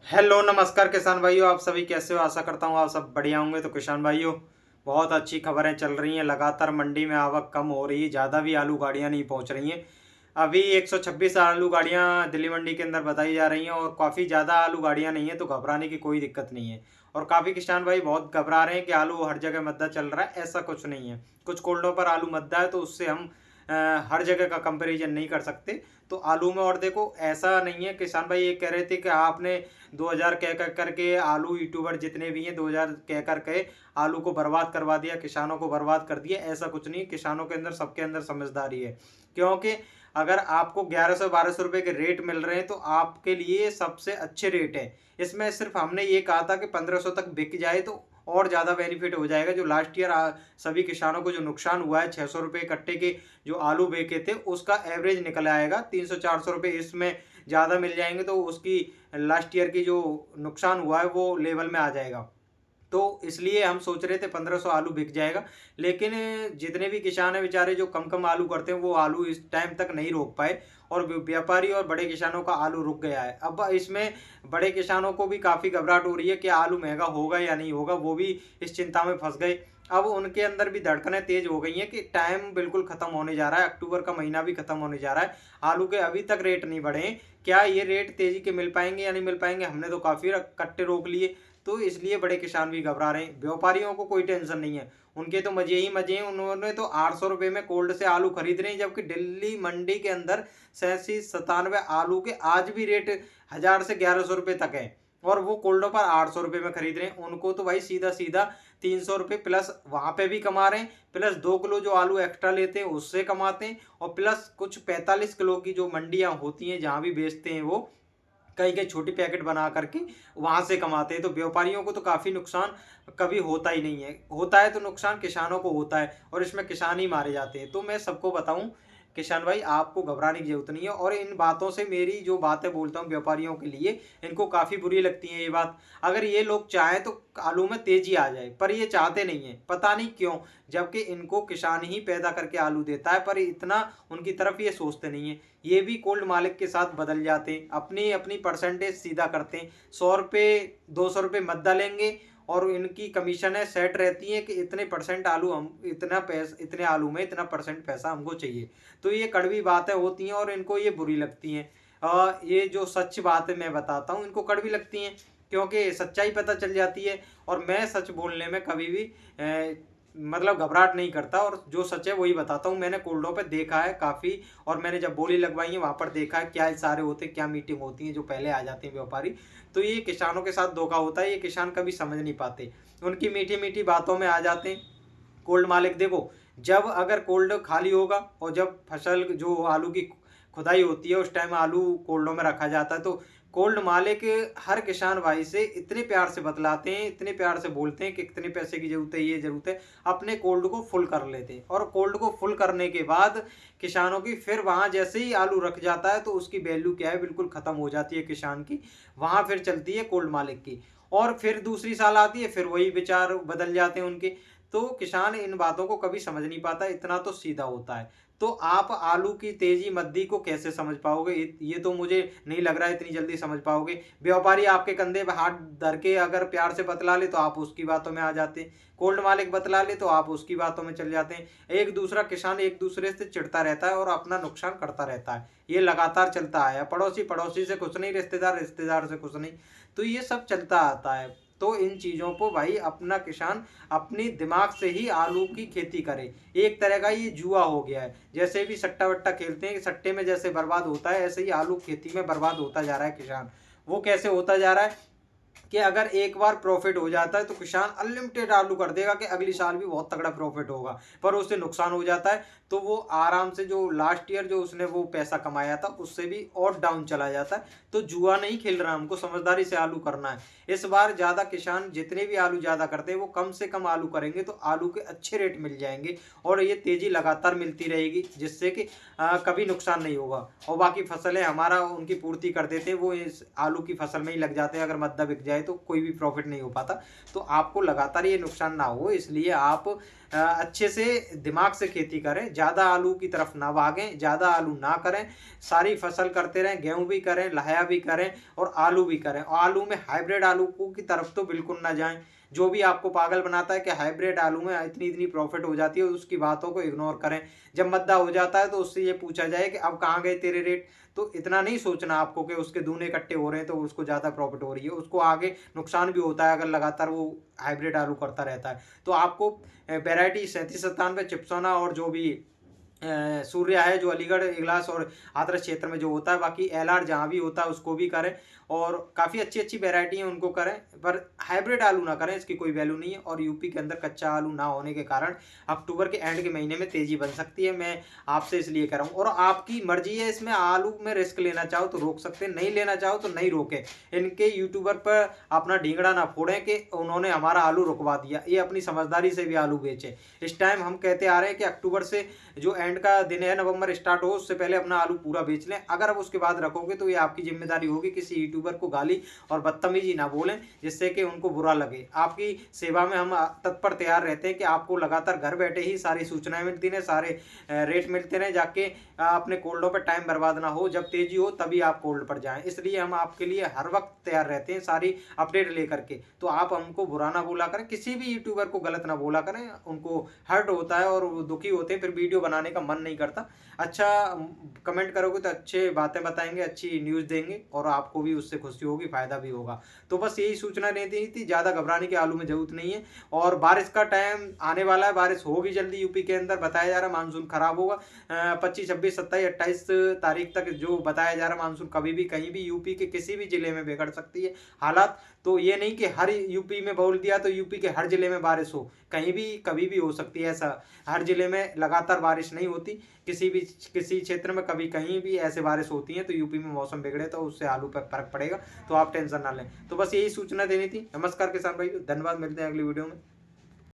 Hello नमस्कार किसान भाइयों, आप सभी कैसे हो? आशा करता हूँ आप सब बढ़िया होंगे। तो किसान भाइयों, बहुत अच्छी खबरें चल रही हैं। लगातार मंडी में आवक कम हो रही है, ज़्यादा भी आलू गाड़ियाँ नहीं पहुँच रही हैं। अभी 126 आलू गाड़ियाँ दिल्ली मंडी के अंदर बताई जा रही हैं और काफ़ी ज़्यादा आलू गाड़ियाँ नहीं है, तो घबराने की कोई दिक्कत नहीं है। और काफ़ी किसान भाई बहुत घबरा रहे हैं कि आलू हर जगह मद्दा चल रहा है, ऐसा कुछ नहीं है। कुछ कोल्डों पर आलू मद्दा है, तो उससे हम हर जगह का कंपैरिजन नहीं कर सकते। तो आलू में और देखो, ऐसा नहीं है। किसान भाई ये कह रहे थे कि आपने 2000 कह कर करके आलू यूट्यूबर जितने भी हैं 2000 कह कर के आलू को बर्बाद करवा दिया, किसानों को बर्बाद कर दिया। ऐसा कुछ नहीं, किसानों के अंदर सबके अंदर समझदारी है। क्योंकि अगर आपको 1100-1200 रुपए के रेट मिल रहे हैं तो आपके लिए सबसे अच्छे रेट है। इसमें सिर्फ हमने ये कहा था कि 1500 तक बिक जाए तो और ज़्यादा बेनिफिट हो जाएगा। जो लास्ट ईयर सभी किसानों को जो नुकसान हुआ है, 600 रुपये कट्टे के जो आलू बेचे थे उसका एवरेज निकल आएगा 300-400 रुपये। इसमें ज़्यादा मिल जाएंगे तो उसकी लास्ट ईयर की जो नुकसान हुआ है वो लेवल में आ जाएगा। तो इसलिए हम सोच रहे थे 1500 आलू बिक जाएगा। लेकिन जितने भी किसान हैं बेचारे जो कम कम आलू करते हैं वो आलू इस टाइम तक नहीं रोक पाए, और व्यापारी और बड़े किसानों का आलू रुक गया है। अब इसमें बड़े किसानों को भी काफ़ी घबराहट हो रही है कि आलू महंगा होगा या नहीं होगा, वो भी इस चिंता में फंस गए। अब उनके अंदर भी धड़कनें तेज हो गई हैं कि टाइम बिल्कुल खत्म होने जा रहा है, अक्टूबर का महीना भी खत्म होने जा रहा है, आलू के अभी तक रेट नहीं बढ़े हैं। क्या ये रेट तेजी के मिल पाएंगे या नहीं मिल पाएंगे? हमने तो काफ़ी कट्टे रोक लिए। तो इसलिए बड़े किसान भी घबरा रहे हैं। व्यापारियों को कोई टेंशन नहीं है, उनके तो मजे ही मजे हैं। उन्होंने तो 800 रुपये में कोल्ड से आलू खरीद रहे हैं, जबकि दिल्ली मंडी के अंदर 87-97 आलू के आज भी रेट 1000 से 1100 रुपये तक है, और वो कोल्डों पर 800 रुपये में खरीद रहे हैं। उनको तो भाई सीधा सीधा 300 रुपये प्लस वहाँ पे भी कमा रहे हैं, प्लस 2 किलो जो आलू एक्स्ट्रा लेते हैं उससे कमाते हैं, और प्लस कुछ 45 किलो की जो मंडियाँ होती हैं जहाँ भी बेचते हैं वो कई कई छोटी पैकेट बना करके वहां से कमाते हैं। तो व्यापारियों को तो काफ़ी नुकसान कभी होता ही नहीं है। होता है तो नुकसान किसानों को होता है, और इसमें किसान ही मारे जाते हैं। तो मैं सबको बताऊं किसान भाई, आपको घबराने की जरूरत नहीं है। और इन बातों से, मेरी जो बातें बोलता हूँ व्यापारियों के लिए, इनको काफ़ी बुरी लगती है ये बात। अगर ये लोग चाहें तो आलू में तेजी आ जाए, पर ये चाहते नहीं है, पता नहीं क्यों। जबकि इनको किसान ही पैदा करके आलू देता है, पर इतना उनकी तरफ ये सोचते नहीं है। ये भी कोल्ड मालिक के साथ बदल जाते हैं, अपनी अपनी परसेंटेज सीधा करते हैं। 100 रुपये 200 रुपये मद्दा लेंगे, और इनकी कमीशन है सेट रहती है कि इतने परसेंट आलू, हम इतना पैसा, इतने आलू में इतना परसेंट पैसा हमको चाहिए। तो ये कड़वी बातें होती हैं और इनको ये बुरी लगती हैं। ये जो सच बात है मैं बताता हूँ, इनको कड़वी लगती हैं क्योंकि सच्चाई पता चल जाती है। और मैं सच बोलने में कभी भी मतलब घबराहट नहीं करता, और जो सच है वही बताता हूँ। मैंने कोल्डों पे देखा है काफ़ी, और मैंने जब बोली लगवाई है वहाँ पर देखा है क्या इशारे होते हैं, क्या मीटिंग होती है, जो पहले आ जाते हैं व्यापारी। तो ये किसानों के साथ धोखा होता है, ये किसान कभी समझ नहीं पाते, उनकी मीठी मीठी बातों में आ जाते हैं। कोल्ड मालिक देखो, जब अगर कोल्ड खाली होगा और जब फसल जो आलू की खुदाई होती है उस टाइम आलू कोल्डों में रखा जाता है, तो कोल्ड मालिक हर किसान भाई से इतने प्यार से बतलाते हैं, इतने प्यार से बोलते हैं कि कितने पैसे की जरूरत है, ये जरूरत है, अपने कोल्ड को फुल कर लेते हैं। और कोल्ड को फुल करने के बाद किसानों की फिर वहां जैसे ही आलू रख जाता है तो उसकी वैल्यू क्या है, बिल्कुल खत्म हो जाती है किसान की। वहां फिर चलती है कोल्ड मालिक की, और फिर दूसरी साल आती है, फिर वही विचार बदल जाते हैं उनके। तो किसान इन बातों को कभी समझ नहीं पाता, इतना तो सीधा होता है। तो आप आलू की तेजी मद्दी को कैसे समझ पाओगे? ये तो मुझे नहीं लग रहा है इतनी जल्दी समझ पाओगे। व्यापारी आपके कंधे पे हाथ धर के अगर प्यार से बतला ले तो आप उसकी बातों में आ जाते हैं, कोल्ड मालिक बतला ले तो आप उसकी बातों में चल जाते हैं। एक दूसरा किसान एक दूसरे से चिढ़ता रहता है और अपना नुकसान करता रहता है। ये लगातार चलता आया, पड़ोसी पड़ोसी से कुछ नहीं, रिश्तेदार रिश्तेदार से कुछ नहीं। तो ये सब चलता आता है। तो इन चीज़ों को भाई अपना किसान अपनी दिमाग से ही आलू की खेती करे। एक तरह का ये जुआ हो गया है। जैसे भी सट्टा वट्टा खेलते हैं, सट्टे में जैसे बर्बाद होता है, ऐसे ही आलू खेती में बर्बाद होता जा रहा है किसान। वो कैसे होता जा रहा है कि अगर एक बार प्रॉफिट हो जाता है तो किसान अनलिमिटेड आलू कर देगा कि अगली साल भी बहुत तगड़ा प्रॉफिट होगा, पर उससे नुकसान हो जाता है तो वो आराम से जो लास्ट ईयर जो उसने वो पैसा कमाया था उससे भी और डाउन चला जाता है। तो जुआ नहीं खेल रहा, हमको समझदारी से आलू करना है। इस बार ज़्यादा किसान जितने भी आलू ज़्यादा करते हैं वो कम से कम आलू करेंगे तो आलू के अच्छे रेट मिल जाएंगे, और ये तेज़ी लगातार मिलती रहेगी, जिससे कि कभी नुकसान नहीं होगा। और बाकी फसलें हमारा उनकी पूर्ति कर देते हैं, वो इस आलू की फसल में ही लग जाते हैं। अगर मद्दा बिक जाए जाए तो कोई भी प्रॉफिट नहीं हो पाता। तो आपको लगातार ये नुकसान ना हो, इसलिए आप अच्छे से दिमाग से खेती करें, ज़्यादा आलू की तरफ ना भागें, ज़्यादा आलू ना करें, सारी फसल करते रहें, गेहूँ भी करें, लहाया भी करें और आलू भी करें। और आलू में हाइब्रिड आलू की तरफ तो बिल्कुल ना जाएं। जो भी आपको पागल बनाता है कि हाइब्रिड आलू में इतनी इतनी प्रॉफिट हो जाती है, उसकी बातों को इग्नोर करें। जब मद्दा हो जाता है तो उससे ये पूछा जाए कि अब कहाँ गए तेरे रेट। तो इतना नहीं सोचना आपको कि उसके दूने इकट्ठे हो रहे हैं तो उसको ज़्यादा प्रॉफिट हो रही है, उसको आगे नुकसान भी होता है अगर लगातार वो हाइब्रिड आलू करता रहता है। तो आपको वैरायटी 3797 चिप्सोना और जो भी सूर्या है जो अलीगढ़ इगलास और हाथरस क्षेत्र में जो होता है, बाकी एलआर जहाँ भी होता है उसको भी करें। और काफ़ी अच्छी अच्छी वैरायटी है उनको करें, पर हाइब्रिड आलू ना करें, इसकी कोई वैल्यू नहीं है। और यूपी के अंदर कच्चा आलू ना होने के कारण अक्टूबर के एंड के महीने में तेज़ी बन सकती है, मैं आपसे इसलिए कह रहा हूँ। और आपकी मर्जी है, इसमें आलू में रिस्क लेना चाहो तो रोक सकते हैं, नहीं लेना चाहो तो नहीं रोके। इनके यूट्यूबर पर अपना ढींगड़ा ना फोड़ें कि उन्होंने हमारा आलू रुकवा दिया, ये अपनी समझदारी से भी आलू बेचे। इस टाइम हम कहते आ रहे हैं कि अक्टूबर से जो एंड का दिन है, नवंबर स्टार्ट हो उससे पहले अपना आलू पूरा बेच लें। अगर अब उसके बाद रखोगे तो ये आपकी जिम्मेदारी होगी, किसी यूट्यूबर को गाली और बदतमीजी ना बोलें जिससे कि उनको बुरा लगे। आपकी सेवा में हम तत्पर तैयार रहते हैं कि आपको लगातार घर बैठे ही सारी सूचनाएं मिलती रहें, सारे रेट मिलते रहें, जाके अपने कोल्डों पर टाइम बर्बाद ना हो, जब तेजी हो तभी आप कोल्ड पर जाएं। इसलिए हम आपके लिए हर वक्त तैयार रहते हैं सारी अपडेट लेकर के। तो आप हमको बुरा ना बोला करें, किसी भी यूट्यूबर को गलत ना बोला करें, उनको हर्ट होता है और वो दुखी होते हैं, फिर वीडियो बनाने का मन नहीं करता। अच्छा कमेंट करोगे तो अच्छे बातें बताएंगे, अच्छी न्यूज़ देंगे और आपको भी उससे खुशी होगी, फायदा भी होगा। तो बस यही सूचना देनी थी, ज़्यादा घबराने की आलू में जरूरत नहीं है। और बारिश का टाइम आने वाला है, बारिश होगी जल्दी यूपी के अंदर, बताया जा रहा है मानसून खराब होगा 25, 26, 27, 28 तारीख तक जो बताया जा रहा है। मानसून कभी भी कहीं भी यूपी के किसी भी जिले में बिगड़ सकती है हालात। तो ये नहीं कि हर यूपी में बोल दिया तो यूपी के हर जिले में बारिश हो, कहीं भी कभी भी हो सकती है ऐसा। हर जिले में लगातार बारिश नहीं होती, किसी क्षेत्र में कभी कहीं भी ऐसे बारिश होती है। तो यूपी में मौसम बिगड़े तो उससे आलू पर फर्क पड़ेगा, तो आप टेंशन ना लें। तो बस यही सूचना देनी थी। नमस्कार किसान भाई, धन्यवाद, मिलते हैं अगली वीडियो में।